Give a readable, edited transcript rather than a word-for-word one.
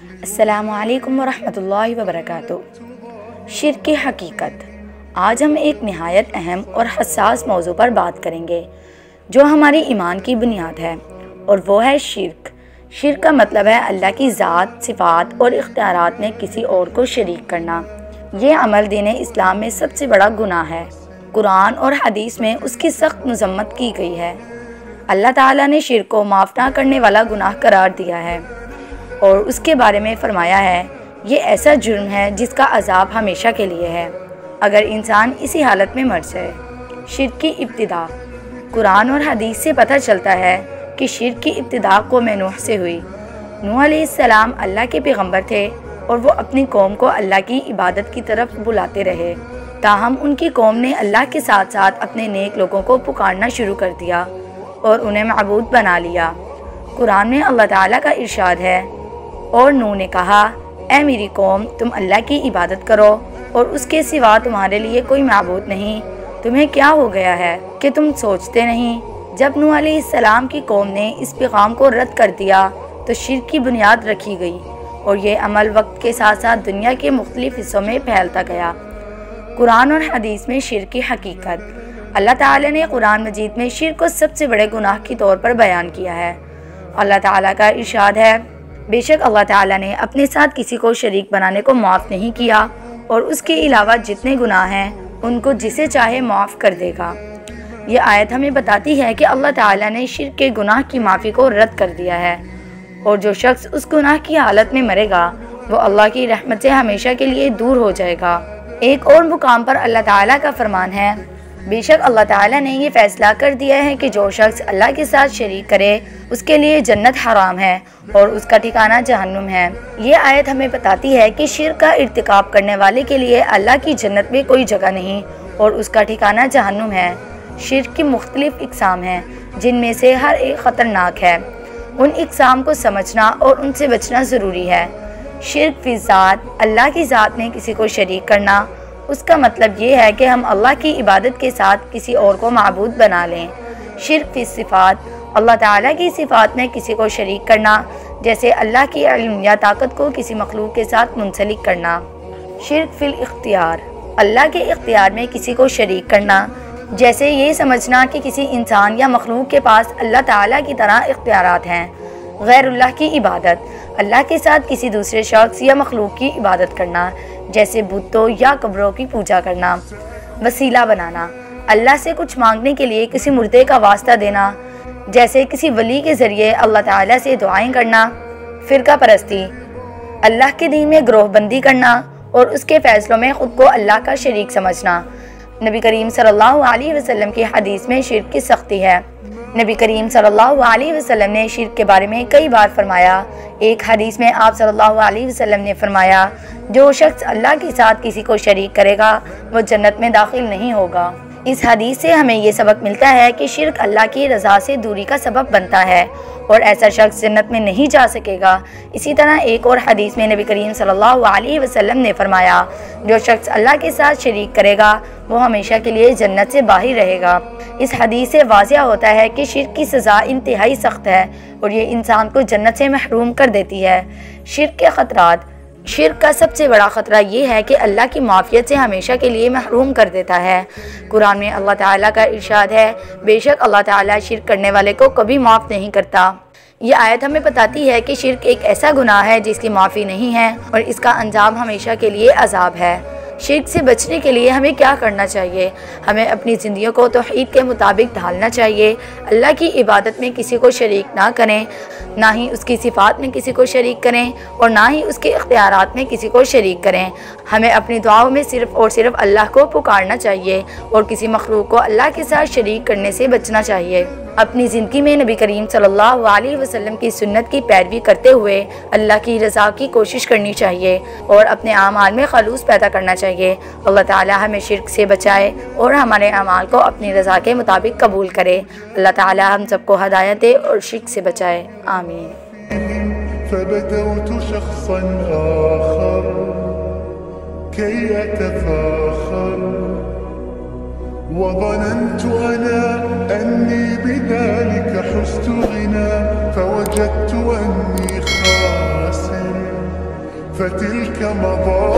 السلام علیکم ورحمۃ اللہ وبرکاتہ۔ شرک کی حقیقت۔ آج ہم ایک نہایت اہم اور حساس موضوع پر بات کریں گے جو ہماری ایمان کی بنیاد ہے، اور وہ ہے شرک۔ شرک کا مطلب ہے اللہ کی ذات، صفات اور اختیارات میں کسی اور کو شریک کرنا۔ یہ عمل دین اسلام میں سب سے بڑا گناہ ہے۔ قرآن اور حدیث میں اس کی سخت مذمت کی گئی ہے۔ اللہ تعالیٰ نے شرک کو معاف نہ کرنے والا گناہ قرار دیا ہے اور اس کے بارے میں فرمایا ہے، یہ ایسا جرم ہے جس کا عذاب ہمیشہ کے لیے ہے اگر انسان اسی حالت میں مر جائے۔ شرک کی ابتدا۔ قرآن اور حدیث سے پتہ چلتا ہے کہ شرک کی ابتدا قوم نوح سے ہوئی۔ نوح علیہ السلام اللہ کے پیغمبر تھے اور وہ اپنی قوم کو اللہ کی عبادت کی طرف بلاتے رہے، تاہم ان کی قوم نے اللہ کے ساتھ ساتھ اپنے نیک لوگوں کو پکارنا شروع کر دیا اور انہیں معبود بنا لیا۔ قرآن میں اللہ تعالیٰ کا ارشاد ہے، اور نوح نے کہا، اے میری قوم، تم اللہ کی عبادت کرو اور اس کے سوا تمہارے لیے کوئی معبود نہیں۔ تمہیں کیا ہو گیا ہے کہ تم سوچتے نہیں؟ جب نوح علیہ السلام کی قوم نے اس پیغام کو رد کر دیا تو شرک کی بنیاد رکھی گئی اور یہ عمل وقت کے ساتھ ساتھ دنیا کے مختلف حصوں میں پھیلتا گیا۔ قرآن اور حدیث میں شرک کی حقیقت۔ اللہ تعالیٰ نے قرآن مجید میں شرک کو سب سے بڑے گناہ کے طور پر بیان کیا ہے۔ اللہ تعالیٰ کا ارشاد ہے، بے شک اللہ تعالیٰ نے اپنے ساتھ کسی کو شریک بنانے کو معاف نہیں کیا اور اس کے علاوہ جتنے گناہ ہیں ان کو جسے چاہے معاف کر دے گا۔ یہ آیت ہمیں بتاتی ہے کہ اللہ تعالیٰ نے شرک کے گناہ کی معافی کو رد کر دیا ہے، اور جو شخص اس گناہ کی حالت میں مرے گا وہ اللہ کی رحمت سے ہمیشہ کے لیے دور ہو جائے گا۔ ایک اور مقام پر اللہ تعالیٰ کا فرمان ہے، بے شک اللہ تعالیٰ نے یہ فیصلہ کر دیا ہے کہ جو شخص اللہ کے ساتھ شریک کرے اس کے لیے جنت حرام ہے اور اس کا ٹھکانہ جہنم ہے۔ یہ آیت ہمیں بتاتی ہے کہ شرک کا ارتکاب کرنے والے کے لیے اللہ کی جنت میں کوئی جگہ نہیں اور اس کا ٹھکانہ جہنم ہے۔ شرک کی مختلف اقسام ہیں جن میں سے ہر ایک خطرناک ہے۔ ان اقسام کو سمجھنا اور ان سے بچنا ضروری ہے۔ شرک فی ذات، اللہ کی ذات میں کسی کو شریک کرنا۔ اس کا مطلب یہ ہے کہ ہم اللہ کی عبادت کے ساتھ کسی اور کو معبود بنا لیں۔ شرک فی صفات، اللہ تعالیٰ کی صفات میں کسی کو شریک کرنا، جیسے اللہ کی علم یا طاقت کو کسی مخلوق کے ساتھ منسلک کرنا۔ شرک فی الاختیار، اللہ کے اختیار میں کسی کو شریک کرنا، جیسے یہ سمجھنا کہ کسی انسان یا مخلوق کے پاس اللہ تعالیٰ کی طرح اختیارات ہیں۔ غیر اللہ کی عبادت، اللہ کے ساتھ کسی دوسرے شخص یا مخلوق کی عبادت کرنا، جیسے بتوں یا قبروں کی پوجا کرنا۔ وسیلہ بنانا، اللہ سے کچھ مانگنے کے لیے کسی مردے کا واسطہ دینا، جیسے کسی ولی کے ذریعے اللہ تعالیٰ سے دعائیں کرنا۔ فرقہ پرستی، اللہ کے دین میں گروہ بندی کرنا اور اس کے فیصلوں میں خود کو اللہ کا شریک سمجھنا۔ نبی کریم صلی اللہ علیہ وسلم کی حدیث میں شرک کی سختی ہے۔ نبی کریم صلی اللہ علیہ وسلم نے شرک کے بارے میں کئی بار فرمایا۔ ایک حدیث میں آپ صلی اللہ علیہ وسلم نے فرمایا، جو شخص اللہ کے ساتھ کسی کو شریک کرے گا وہ جنت میں داخل نہیں ہوگا۔ اس حدیث سے ہمیں یہ سبق ملتا ہے کہ شرک اللہ کی رضا سے دوری کا سبب بنتا ہے اور ایسا شخص جنت میں نہیں جا سکے گا۔ اسی طرح ایک اور حدیث میں نبی کریم صلی اللہ علیہ وسلم نے فرمایا، جو شخص اللہ کے ساتھ شریک کرے گا وہ ہمیشہ کے لیے جنت سے باہر رہے گا۔ اس حدیث سے واضح ہوتا ہے کہ شرک کی سزا انتہائی سخت ہے اور یہ انسان کو جنت سے محروم کر دیتی ہے۔ شرک کے خطرات۔ شرک کا سب سے بڑا خطرہ یہ ہے کہ اللہ کی معافیت سے ہمیشہ کے لیے محروم کر دیتا ہے۔ قرآن میں اللہ تعالیٰ کا ارشاد ہے، بے شک اللہ تعالیٰ شرک کرنے والے کو کبھی معاف نہیں کرتا۔ یہ آیت ہمیں بتاتی ہے کہ شرک ایک ایسا گناہ ہے جس کی معافی نہیں ہے اور اس کا انجام ہمیشہ کے لیے عذاب ہے۔ شرک سے بچنے کے لیے ہمیں کیا کرنا چاہیے؟ ہمیں اپنی زندگیوں کو توحید کے مطابق ڈھالنا چاہیے۔ اللہ کی عبادت میں کسی کو شریک نہ کریں، نہ ہی اس کی صفات میں کسی کو شریک کریں اور نہ ہی اس کے اختیارات میں کسی کو شریک کریں۔ ہمیں اپنی دعاؤں میں صرف اور صرف اللہ کو پکارنا چاہیے اور کسی مخلوق کو اللہ کے ساتھ شریک کرنے سے بچنا چاہیے۔ اپنی زندگی میں نبی کریم صلی اللہ علیہ وسلم کی سنت کی پیروی کرتے ہوئے اللہ کی رضا کی کوشش کرنی چاہیے اور اپنے اعمال میں خلوص پیدا کرنا چاہیے۔ اللہ تعالی ہمیں شرک سے بچائے اور ہمارے اعمال کو اپنی رضا کے مطابق قبول کرے۔ اللہ تعالی ہم سب کو ہدایت دے اور شرک سے بچائے، آمین۔ فبدوت شخصا آخر كي أتفاخر وظننت أنا أني بذلك حزت غنى فوجدت أني خاسر فتلك مضى